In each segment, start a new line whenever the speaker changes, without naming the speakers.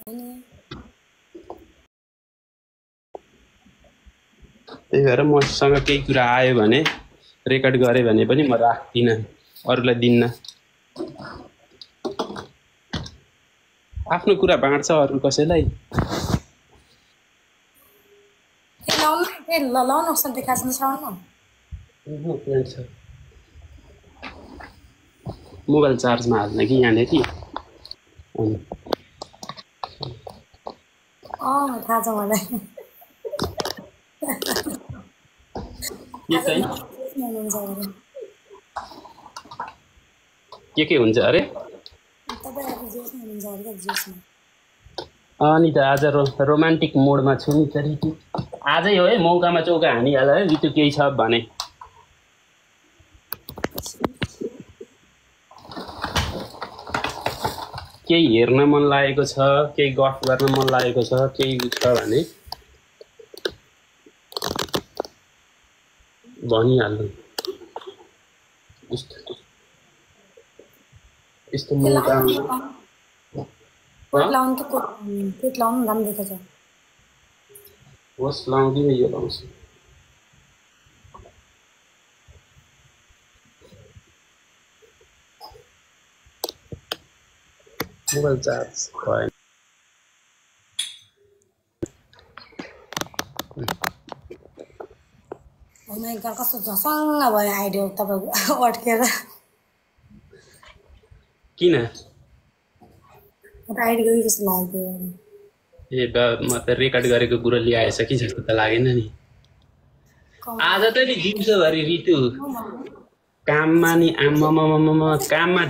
त्यही भएर मसँग केही कुरा आयो भने रेकर्ड गरे भने पनि म राख्दिनँ, अरूलाई दिन्न। आफ्नो कुरा बाँड्छ अरू कसैलाई। मोबाइल चार्जमा हाल्न कि यहाँनिर
थाहा छ मलाई।
के हुन्छ अरे? अनि त आज रोमान्टिक मोडमा छु नि त रितु। आजै हो है, मौकामा चौका हानिहाल है रितु, केही छ भने। केही हेर्न मन लागेको छ, केही गफ गर्न मन लागेको छ, केही छ भने भनिहाल्नु। यस्तो मौका होस् लाउँदिनँ, यो लाउँछु। मोबाइल चार्ज भएन।
कस्तो झसङ्ग भयो आइडियो तपाईँको अड्केर।
किन?
आइडियो जस्तो लाग्यो।
ए म त रेकर्ड गरेको कुरो ल्याएछ कि जस्तो त लागेन नि। आज त नि दिउँसोभरि रितु काममा नि आम्मामामामा काममा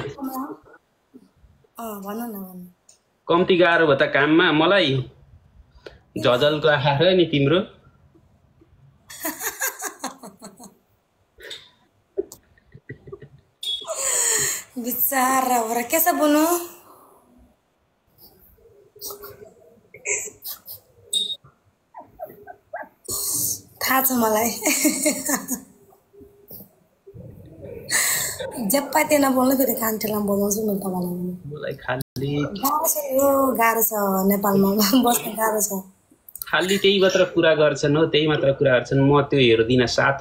कम्ती गाह्रो भयो त काममा। मलाई झजलको आँखा र नि तिम्रो।
बिचारा हो र के छ बोल्नु? थाहा छ मलाई। जप्पाते नबोल्नु फेरि कान्ठेलामा बोलाउँछु म तपाईँलाई।
मलाई खाली
गाह्रो छ नेपालमा बस्न गाह्रो छ।
खाली त्यही मात्र कुरा गर्छन् हो, त्यही मात्र कुरा गर्छन्। म त्यो हेर्दिनँ। 7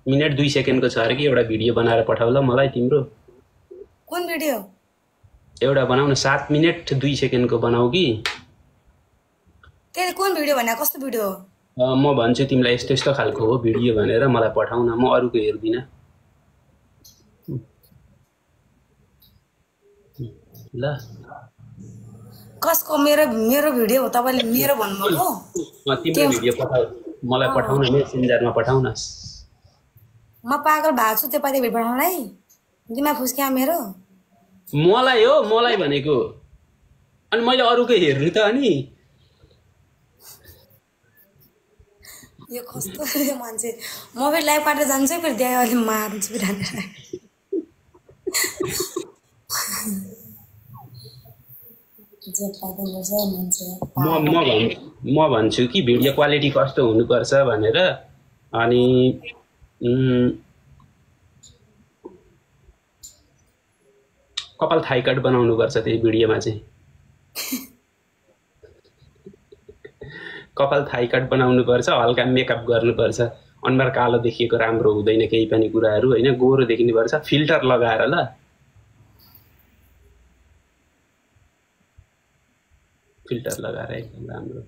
मिनट 2 सेकेन्डको छ अरे कि एउटा भिडियो बनाएर पठाउ ल मलाई तिम्रो।
कुन भिडियो?
एउटा बनाउ न, 7 मिनट 2 सेकेन्डको बनाऊ कि।
त्यसले कुन भिडियो भने? कस्तो भिडियो?
म भन्छु तिमीलाई यस्तो यस्तो खालको हो भिडियो भनेर मलाई पठाउ न, म अरूको हेर्दिनँ ल।
कसको? मेरो भिडियो हो तपाईँले मेरो भन्नुभएको?
तिम्रो भिडियो पठाउ, मलाई पठाउ न, मेसेन्जरमा पठाउ न।
म पागल भएको छु त्यो पाइले भिडियो पठाउनलाई? दिमाग फुस्क्या मेरो?
मलाई हो, मलाई भनेको। अनि मैले अरूको हेर्नु त अनि।
यो कस्तो मान्छे। म फेरि लाइभ काटेर जान्छु फेरि त्यहाँ अलि मार्छु बिरानेर।
म भन्छु कि भिडियो क्वालिटी कस्तो हुनुपर्छ भनेर। अनि कपाल थाई कट बनाउनुपर्छ त्यही भिडियोमा चाहिँ। कपाल थाई कट बनाउनुपर्छ, हल्का मेकअप गर्नुपर्छ, अनुहार कालो देखिएको राम्रो हुँदैन केही पनि कुराहरू होइन, गोरो देखिनुपर्छ, फिल्टर लगाएर ल। फिल्टर लगाएर एकदम राम्रो।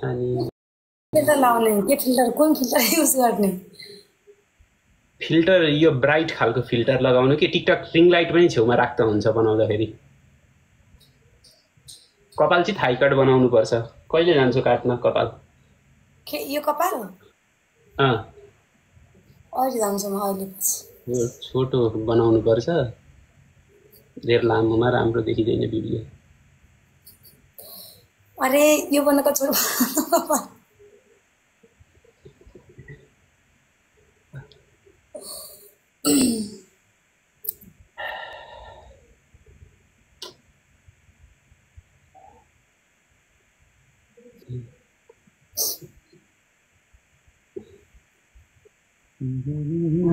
अनि
फिल्टर लाउने के? फिल्टर कुन फिल्टर युज गर्ने?
फिल्टर यो ब्राइट खालको फिल्टर लगाउनु कि टिकटक रिङ लाइट पनि छेउमा राख्दा हुन्छ बनाउँदाखेरि। कपाल चाहिँ थाई कट बनाउनु पर्छ। कहिले जान्छु काट्न कपाल?
के यो कपाल? अहिले जान्छु म, अहिले पछि।
छोटो बनाउनु पर्छ, धेर लामोमा राम्रो देखिँदैन भिडियो।
अरे यो बनाएको छोटो।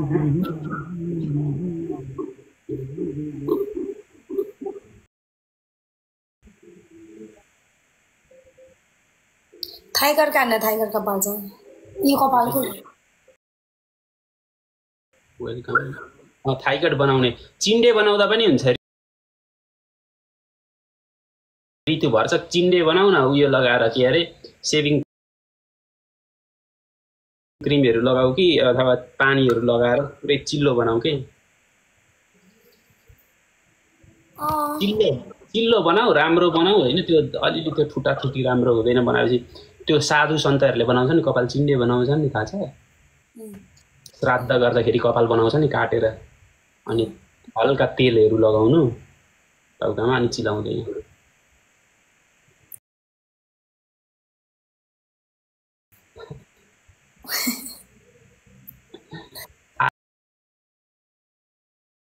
टाइगर काट्ने टाइगर कपाल छ यो कपालको
वेलकम थाइकट बनाउने चिन्डे बनाउँदा पनि हुन्छ ऋतु भर्छ चिन्डे बनाउ न उयो लगाएर के अरे सेभिङ क्रिमहरु लगाऊ कि अथवा पानीहरु लगाएर पुरै चिल्लो बनाऊ के चिल्लो बनाऊ राम्रो बनाऊ हैन त्यो अलिअलि त्यो ठुटा ठुटी राम्रो हुँदैन बनाएपछि त्यो साधु सन्तहरुले बनाउँछ नि कपाल चिन्डे बनाउँछ नि थाहा छ श्राद्ध गर्दाखेरि कपाल बनाउँछ नि काटेर अनि हल्का तेलहरु लगाउनु टाउकामा अनि चिलाउँदै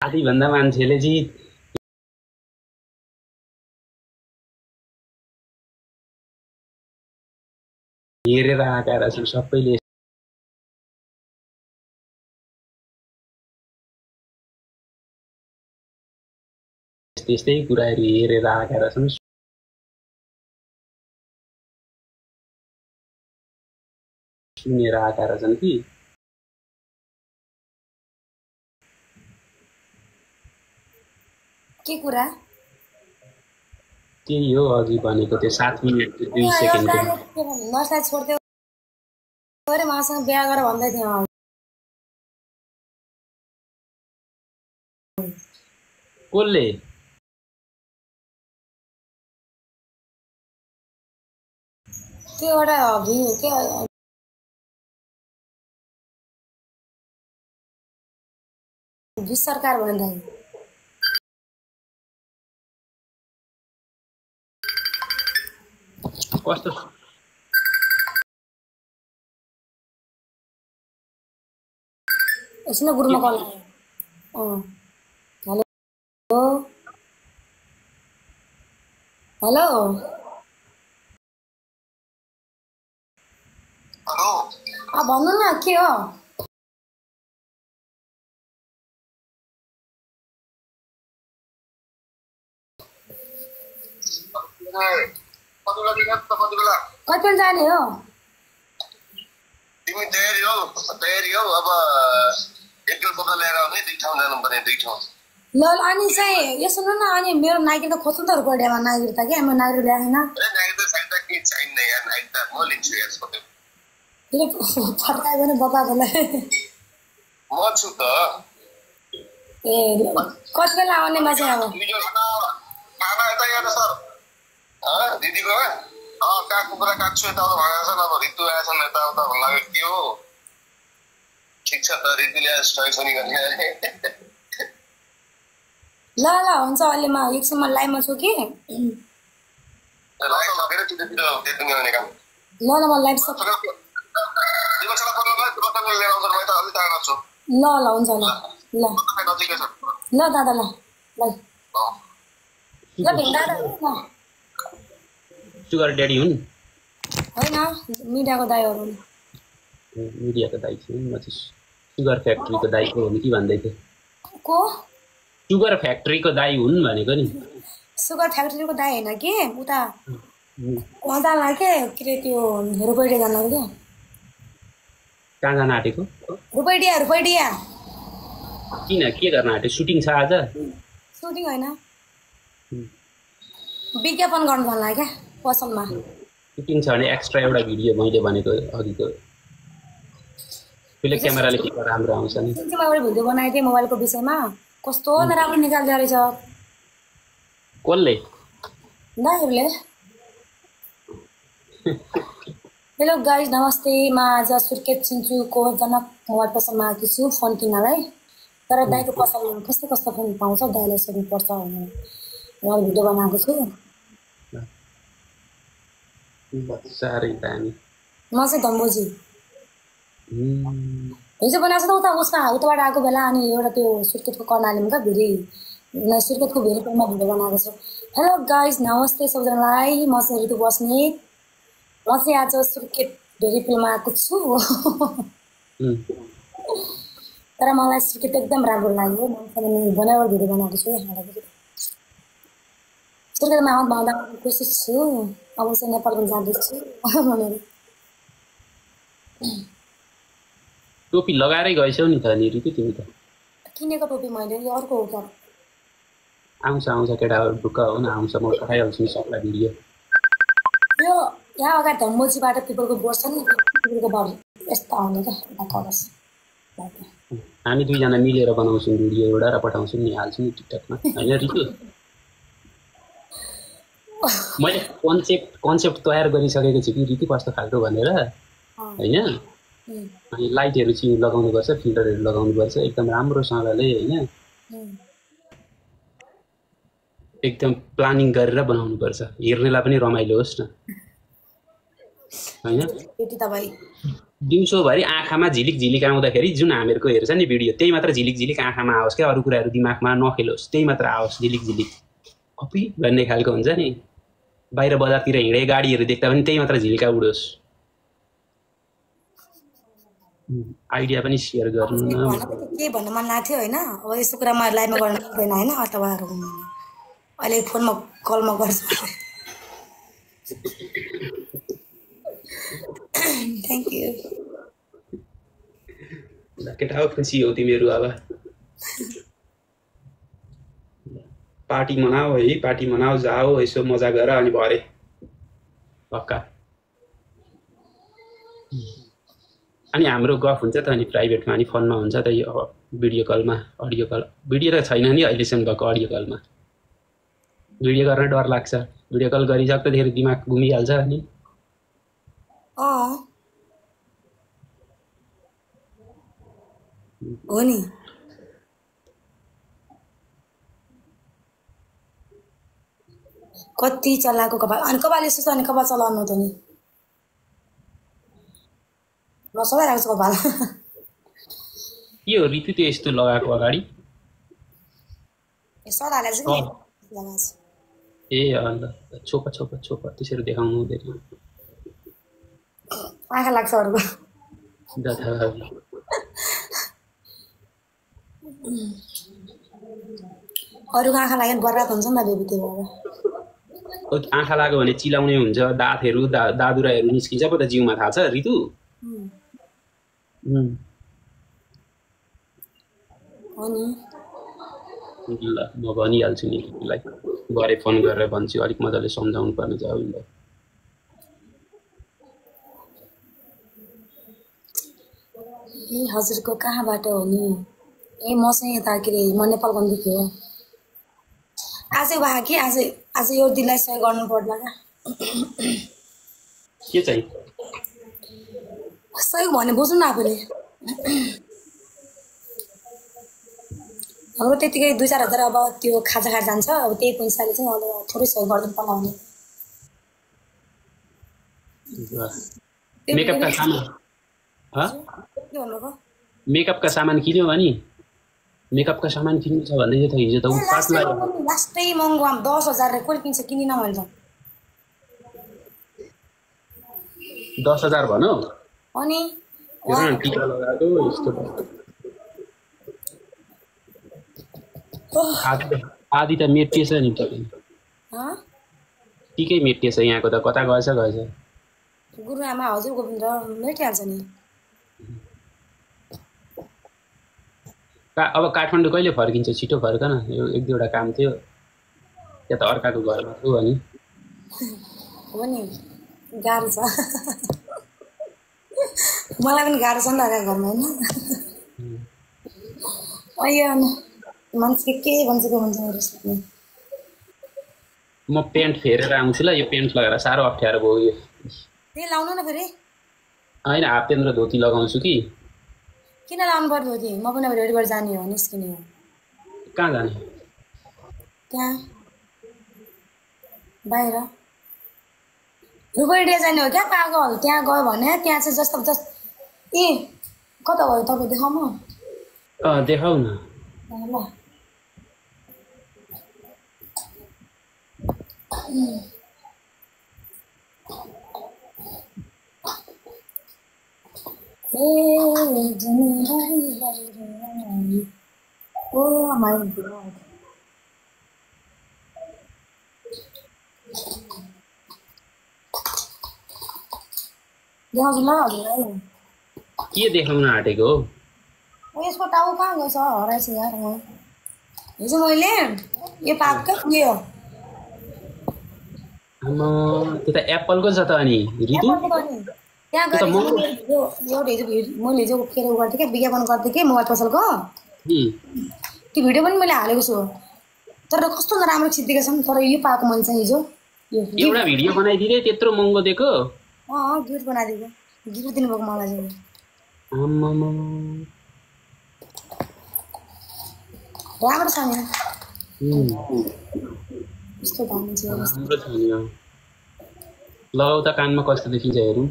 आधी भन्दा मान्छेले चाहिँ हेरेर आएका रहेछन् सबैले त्यस्तै कुराहरु हेरेर आएका रहेछन् सुनेर आएका रहेछन् कि
के कुरा
त्यही हो अघि भनेको त्यो 7 मिनेट 2 सेकेन्डको
नर्सलाई छोड्दै गरे मासँग बिहा गर भन्दै थियो
कोले
त्यो एउटा भिउ के विश्व सरकार भन्दै
कस्तो
यसमा गुरुमा कल हेलो हेलो
हेलो
भन्नु न के हो कति जाने हो
तिमी तयारी हो अब एकल बोतल ल्याएर आउने 2 ठाउँ जानुपर्ने 2 ठाउँ
ल अनि चाहिँ यो सुन्नु न अनि मेरो नागिर त खोज्नु त रुपैयाँमा नागिर त के म नागिर ल्याएन
नागिर त छैन कि छैन यार नागिर त म लिन्छु यार सबै
फेरि फर्कायो भने बताएकोलाई
म छु त
ए कति बेला आउने मान्छे अब
खाना यता यहाँ सर दिदीको काट्नु कुरा काट्छु यता भनेको छ अब ऋतु आएछन् यताउता भन्नु लाग्यो के हो ठिक छ त ऋतुले स्ट्राइक गर्ने
ल हुन्छ अहिले म एकछिनमा लाइभमा छु कि
ल
म लाइभ ल हुन्छ ल दादा ल भेट्दा
सुगर ड्याडी हुन्
होइन मिडियाको दाइहरू
मिडियाको दाइ थियो म चाहिँ सुगर फ्याक्ट्रीको दाइ हो कि भन्दै थिएँ
को
सुगर फ्याक्ट्रीको दाइ हुन् भनेको नि
सुगर फ्याक्ट्रीको दाइ होइन कि उता कहाँ जान लाग्यो के अरे त्यो रुपैडिया जान लाग्यो
कहाँ जान आँटेको
रुपैडिया
किन के गर्न आँट्यो सुटिङ छ आज
सुटिङ होइन विज्ञापन गर्नु भन्नु लाग्यो क्या पसलमा
सुटिङ छ भने एक्स्ट्रा एउटा भिडियो मैले भनेको अघिको फिल्म क्यामेराले के राम्रो आउँछ नि
मैले एउटा भिडियो बनाएको थिएँ मोबाइलको विषयमा कस्तो राम्रो निकाल्दो रहेछ
कसले
दाइहरूले हेलो गाइज नमस्ते म आज सुर्खेत चिन्चुको जनक मोबाइल पसलमा आएको छु फोन किन्नलाई तर दाइको पसलमा कस्तो कस्तो फोन पाउँछ दाइलाई सोध्नुपर्छ भनेर मैले भिडियो बनाएको छु
साह्रै दामी
म चाहिँ धम्बोजी हिजो बनाएको छ त उता उताबाट आएको बेला अनि एउटा त्यो सुर्खेतको कर्णालीमा क्या भेरी सुर्खेतको भेरीपुरमा भिडियो बनाएको छु हेलो गाइज नमस्ते सबैजनालाई म चाहिँ ऋतु बस्नेत म चाहिँ आज सुर्खेत भेरीपुलमा आएको छु तर मलाई सुर्खेत एकदम राम्रो लाग्यो मैले बनाएर भिडियो बनाएको छु यहाँबाट सुर्खेतमा आउँदा कोसिस छु अब चाहिँ नेपालको जाँदैछु भनेर
टोपी लगाएरै गएछौ नि त नि ऋतु तिमी त
किनेको टोपी मैले यो अर्को हो क्या
आउँछ केटाहरू ढुक्क हो न आउँछ म पठाइहाल्छु नि सबलाई भिडियो
यो यहाँ अगाडि धम्मोजीबाट पिपलको बोर्ड छ नि पिपलको बोर्ड यस्तो आउने क्या कलर्स
हामी दुईजना मिलेर बनाउँछौँ भिडियो एउटा र पठाउँछौँ नि हाल्छौँ नि टिकटकमा होइन ऋतु मैले कन्सेप्ट तयार गरिसकेको छु कि ऋतु कस्तो खालको भनेर होइन अनि लाइटहरू चाहिँ लगाउनुपर्छ फिल्टरहरू लगाउनुपर्छ एकदम राम्रोसँगले होइन एकदम प्लानिङ गरेर बनाउनुपर्छ हेर्नेलाई पनि रमाइलो होस् न होइन दिउँसोभरि आँखामा झिलिक झिलिक आउँदाखेरि जुन हामीहरूको हेर्छ नि भिडियो त्यही मात्र झिलिक झिलिक आँखामा आओस् क्या अरू कुराहरू दिमागमा नखेलोस् त्यही मात्र आओस् झिलिक झिलिक कपी भन्ने खालको हुन्छ नि बाहिर बजारतिर हिँडे गाडीहरू देख्दा पनि त्यही मात्र झिल्का उडोस् आइडिया पनि सेयर गर्नु न
के भन्नु मन लाग्थ्यो होइन अब यस्तो कुरा म लाइभमा गर्न सक्दैन होइन अथवा अहिले फोनमा कलमा गर्छु थ्याङ्क यू
केटा हो खुसी हो तिमीहरू अब पार्टी मनाऊ है पार्टी मनाऊ जाऊ यसो मजा गर अनि भरे पक्का अनि हाम्रो गफ हुन्छ त अनि प्राइभेटमा अनि फोनमा हुन्छ त यो भिडियो कलमा अडियो कल भिडियो त छैन नि अहिलेसम्म भएको अडियो कलमा भिडियो गर्न डर लाग्छ भिडियो कल गरिसक्दाखेरि दिमाग घुमिहाल्छ अनि
हो नि कति चलाएको कपाल अनि कपाल यस्तो छ अनि कपाल चलाउनु त नि म सबै राख्छु कपाल
के हो ऋतु त्यो यस्तो लगाएको अगाडि ए अन्त छोप त्यसरी देखाउनु हुँदैन
आँखा लाग्छ अरूको अरूको आँखा लाग्यो भने बर्बाद हुन्छ नि त बेबी त्यो भएर
आँखा लाग्यो भने चिलाउने हुन्छ दाँतहरू दादुराहरू निस्किन्छ पो त जिउमा थाहा छ ऋतु ल म भनिहाल्छु नि ऋतुलाई भरे फोन गरेर भन्छु अलिक मजाले सम्झाउनु पर्ने छ उसलाई
ए हजुरको कहाँबाट हो नि ए म चाहिँ यता के अरे म नेपाल गण्डकी हो आजै भए कि आज यो दिनलाई सहयोग गर्नु पर्ला
के चाहिँ
सहयोग भने बुझ्नु न आफूले अब त्यतिकै 2-4 हजार अब त्यो खाजा खाएर जान्छ अब त्यही पैसाले चाहिँ अब थोरै सहयोग गरिदिनु पर्ला भने
मेकअपका सामान मेकअपका सामान किन्यो भने मेकअपका सामान किन्नु छ भन्दै थियो हिजो त
लास्टै महँगो 10,000 कसले किन्छ किनिन भन्छ
10,000 भनौ
अनि
टिका लगाएको यस्तो आदि त मेटिएछ नि टिकै मेटिएछ यहाँको त कता गएछ
गुरुआमा हजुर गोविन्द मेटिहाल्छ नि
अब काठमाडौँ कहिले फर्किन्छ छिटो फर्क न यो 1-2 काम थियो या त अर्काको घरमा छु अनि
हो नि गाह्रो छ मलाई पनि गाह्रो छ नि अर्काको घरमा होइन अಯ್यो मान्छे के भन्छ मेरो सुत्ने
म प्यान्ट फेरेर आउँछु ल यो प्यान्ट लगाएर साह्रो अप्ठ्यारो भयो यो
त्यही लाउनु न फेरि
होइन हाफ प्यान्ट र धोती लगाउँछु कि
किन लाउनु पर्यो धोती म पनि अब रेडी गरेर जाने हो निस्किने हो
कहाँ जाने
त्यहाँ बाहिर रुपैयाँ जाने हो क्या पागल त्यहाँ गयो भने त्यहाँ चाहिँ जस्तो ए कता भयो तपाईँ देखाउँ म
देखाउ न
ल Oh my god. देखाउँछु ल हजुरलाई
के देखाउन आँटेको हो
यसको टाउ कहाँ गएछ हराएछ यार हिजो मैले यो पाएको के हो
आमा त्यो त एप्पलको छ त अनि रितु
त्यहाँ गएर एउटा हिजो मैले हिजो के अरे गर्थेँ क्या विज्ञापन गर्थेँ कि मोबाइल पसलको त्यो भिडियो पनि मैले हालेको छु तर कस्तो नराम्रो छिटिदिएको छ नि तर यो पाएको मैले चाहिँ हिजो
एउटा भिडियो बनाइदिँदै त्यत्रो महँगो दिएको
गिफ्ट बनाइदिएको गिफ्ट दिनुभएको मलाई चाहिँ राम्रो छ नि यस्तो दामी छ
राम्रो छ नि लगाउ त कानमा कस्तो देखिन्छ हेरौँ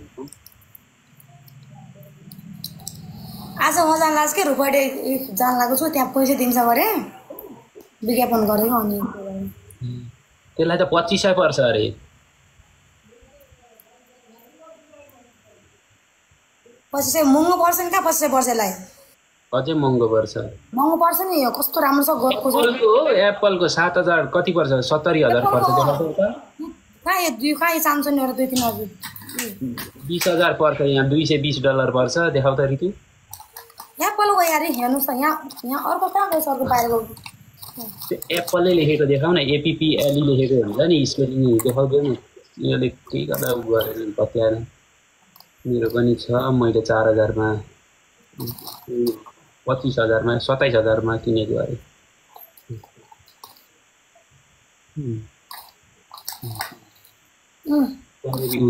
आज म जान लाग्छ कि रुपैडे जान लागेको छु त्यहाँ पैसा दिन्छ गरे विज्ञापन गरेको अनि
त्यसलाई त 2500 पर्छ अरे
पछि चाहिँ महँगो पर्छ नि कहाँ 2500 पर्छ यसलाई
अझै महँगो पर्छ
महँगो पर्छ नि यो कस्तो राम्रो छ गोरको
एप्पलको 7000 कति पर्छ 70000 पर्छ
कहाँ यो दुई कहाँ चाहन्छ नि 2-3 हजार
20000 पर्छ यहाँ $220 पर्छ देखाउ त रितु
एप्पल गयो यार हेर्नुहोस् त यहाँ अर्को कहाँ गएछ अर्को बाहिरको
एप्पलले लेखेको देखाउ न APPLE लेखेको हुन्छ नि स्पेलिङ देखाउँदैन यसले के गर्दा उ गरेर पत्याएर मेरो पनि छ मैले 4000 मा 25000 मा 27000 मा किनेको अरे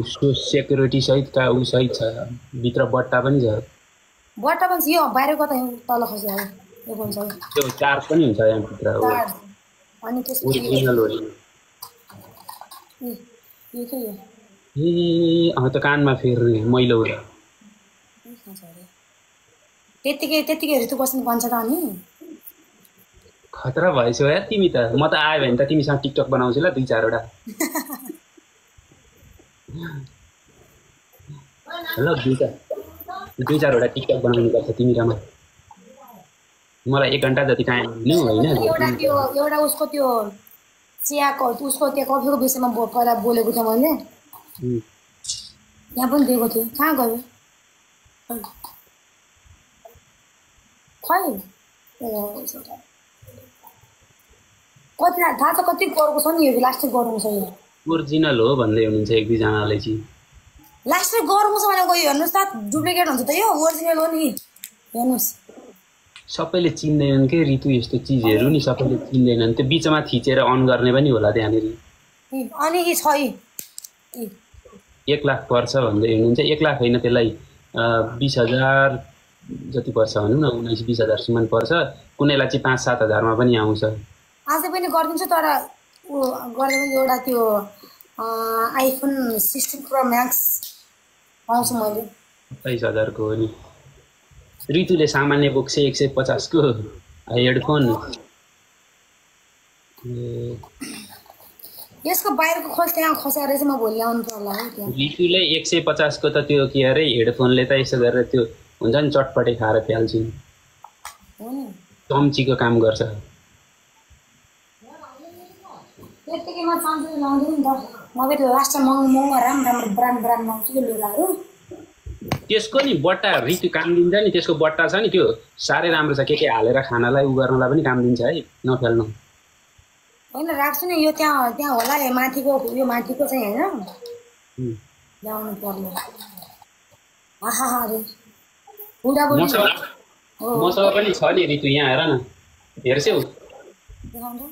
उसको सेक्युरिटी सहित का उ सहित छ भित्र बट्टा पनि छ
बट्टा पनि यो बाहिरको त तल खस्यो यो पनि छ
त्यो चार्ज पनि हुन्छ यहाँ भित्र
अनि त्यसको
ओरिजिनल हो
यो के हो
त कानमा फेर्ने मैलो हो
त्यतिकै ऋतु बस्नु भन्छ त अनि
खतरा भएछौ यार तिमी त म त आयो भने त तिमीसँग टिकटक बनाउँछु ल 2-4 वटा ल 2-4 वटा टिकटक बनाउनु पर्छ तिमी र मलाई 1 घण्टा जति टाइम दिनु हैन
एउटा उसको त्यो चियाको उसको त्यो कफीको विषयमा पहिला बोलेको थिएँ मैले यहाँ पनि दिएको थिएँ कहाँ गयो खै कति थाहा छ कति गरौँ छ नि यो लास्टै गरौँ छ यो
ओरिजिनल हो भन्दै हुनुहुन्छ 1-2 जनाले चाहिँ
लास्टै गरौँ छ भनेको यो हेर्नुहोस् त डुप्लिकेट हुन्छ त यो ओरिजिनल हो नि हेर्नुहोस्
सबैले चिन्दैनन् के ऋतु यस्तो चिजहरू नि सबैले चिन्दैनन् त्यो बिचमा थिचेर अन गर्ने पनि होला त्यहाँनिर
अनि यी छ
1 लाख पर्छ भन्दै हुनुहुन्छ 1 लाख होइन त्यसलाई 20000 जति पर्छ भनौँ न 19-20 सम्म पर्छ कुनैलाई चाहिँ 5-7 हजारमा पनि आउँछ
आजै पनि गरिदिन्छु तर ऊ गर्दा पनि एउटा त्यो आइफोन 16 प्रो म्याक्स पाउँछु मैले
28000 को हो नि ऋतुले सामान्य बोक्छ 150 को हेडफोन
यसको बाहिरको खोज त्यहाँ खसाएर चाहिँ म भोलि ल्याउनु पर्ला है त्यहाँ
ऋतुले 150 को त त्यो के अरे हेडफोनले त यसो गरेर त्यो हुन्छ नि चटपटे खाएर फ्याल्छिन्
हो नि
चम्चीको काम गर्छ
त्यतिकैमा चान्स लाउँदैन नि त म फेरि लास्ट टाइम महँगो राम्रो ब्रान्ड लाउँछु कि लुगाहरू
त्यसको नि बट्टा ऋतु काम दिन्छ नि त्यसको बट्टा छ नि त्यो साह्रै राम्रो छ के हालेर खानालाई उ गर्नलाई पनि काम दिन्छ है नफेल्नु
होइन राख्छु नि यो त्यहाँ होला माथिको यो माथिको चाहिँ होइन ल्याउनु पर्ने आहा अरे बुढाबुढी
मसँग पनि छ नि ऋतु यहाँ हेर न हेर्छौ
देखाउँदा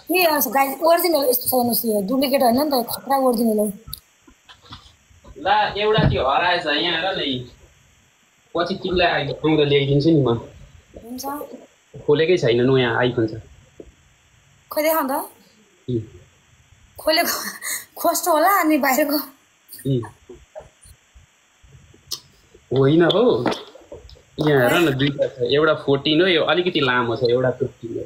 के गाई ओरिजिनल यस्तो छैन डुप्लिकेट होइन नि त खतरा ओरिजिनल हो
ला एउटा त्यो हराएछ यहाँ हेर न पछि तिमीलाई आइफोन ल्याइदिन्छु नि म
हुन्छ
खोलेकै छैन नयाँ आइफोन छ
खोइ देखाउँदा खोलेको खोस्टो होला अनि बाहिरको
होइन हो यहाँ हेर न दुईटा छ एउटा 14 हो यो अलिकति लामो छ एउटा 15 हो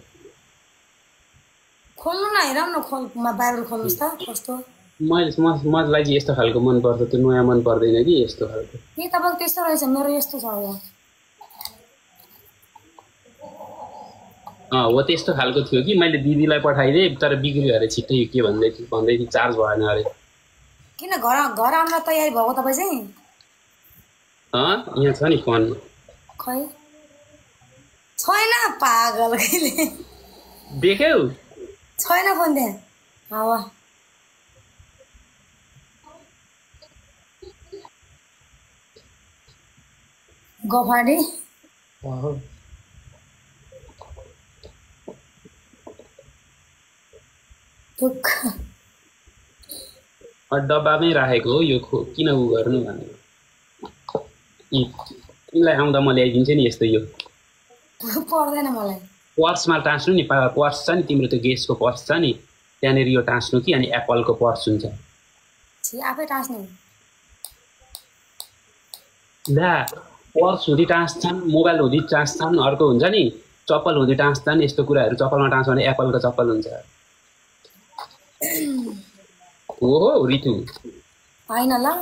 हेरौँ न बाइबल खोल्नुहोस् त कस्तो
मलाई चाहिँ यस्तो खालको मन पर्छ त्यो नयाँ मन पर्दैन कि यस्तो खालको
ए तपाईँको त्यस्तो रहेछ मेरो यस्तो छ यो
हो त्यस्तो खालको थियो कि मैले दिदीलाई पठाइदिएँ तर बिग्रियो अरे छिट्टै के भन्दै थियो चार्ज भएन अरे
किन घर आउन तयारी भएको तपाईँ चाहिँ
यहाँ छ नि फोन
खै छैन पागल कहिले
देख्यौ
छैन फोन त्यहाँ हावा गफाडी
डब्बामै राखेको हो यो किन उ गर्नु भनेर तिमीलाई आउँदा म ल्याइदिन्छु नि यस्तो यो
पर्दैन मलाई
पर्समा टाँस्नु नि पर्स छ नि तिम्रो त्यो गेसको पर्स छ नि त्यहाँनिर यो टाँस्नु कि अनि एप्पलको पर्स हुन्छ
आफै टाँस्नु
ला पर्स हुँदी टाँस्छन् मोबाइल हुँदी टाँस्छन् अर्को हुन्छ नि चप्पल हुँदी टाँस्छन् यस्तो कुराहरू चप्पलमा टाँस्यो भने एप्पलको चप्पल हुन्छ हो रितु
होइन ल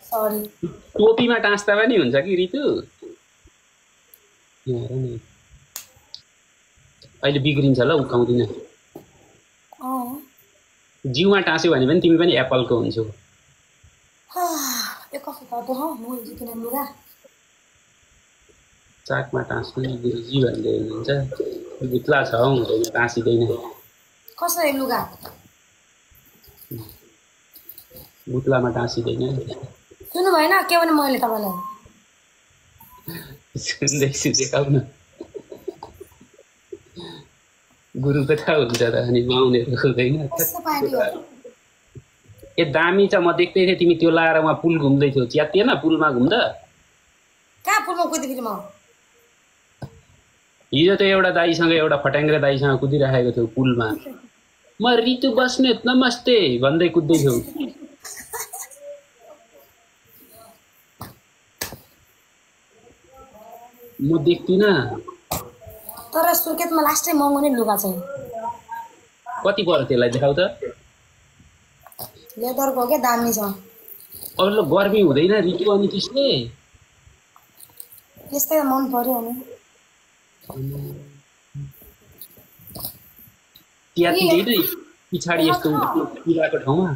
सरी
टोपीमा टाँस्दा पनि हुन्छ कि रितु हेर नि अहिले बिग्रिन्छ ल उकाउँदिन जिउमा टाँस्यो भने पनि तिमी पनि एप्पलको हुन्छौ चाकमा टाँस्नु नि गुरुजी भन्दै हुनुहुन्छ बुत्ला छ हुँदैन टाँसिँदैन
कसरी लुगा
बुत्लामा टाँसिँदैन
सुन्नु भएन के भने मैले तपाईँलाई
सुन्दैछु देखाउन गुरु त थाहा हुन्छ त अनि माउनेहरू हुँदैन ए दामी छ म देख्दै थिएँ तिमी त्यो लाएर उहाँ पुल घुम्दै थियौ च्यातिएन पुलमा घुम्दा
कहाँ पुलमा कुद्दै फेरि म
हिजो त एउटा दाईसँग एउटा फट्याङ्ग्रे दाईसँग कुदिराखेको थियो पुलमा म रितु बस्नेत नमस्ते भन्दै कुद्दै थियौ म देख्दिनँ
तर सुर्खेतमा लास्टै महँगो नै लुगा चाहिँ
कति पर्यो त्यसलाई देखाउ त
लेदरको के दामी छ
अब ल गर्मी हुँदैन ऋतु अनि त्यसले
त्यस्तै मन पर्यो अनि
त्यातिँदैन पछाडि यस्तो पिलाको ठाउँमा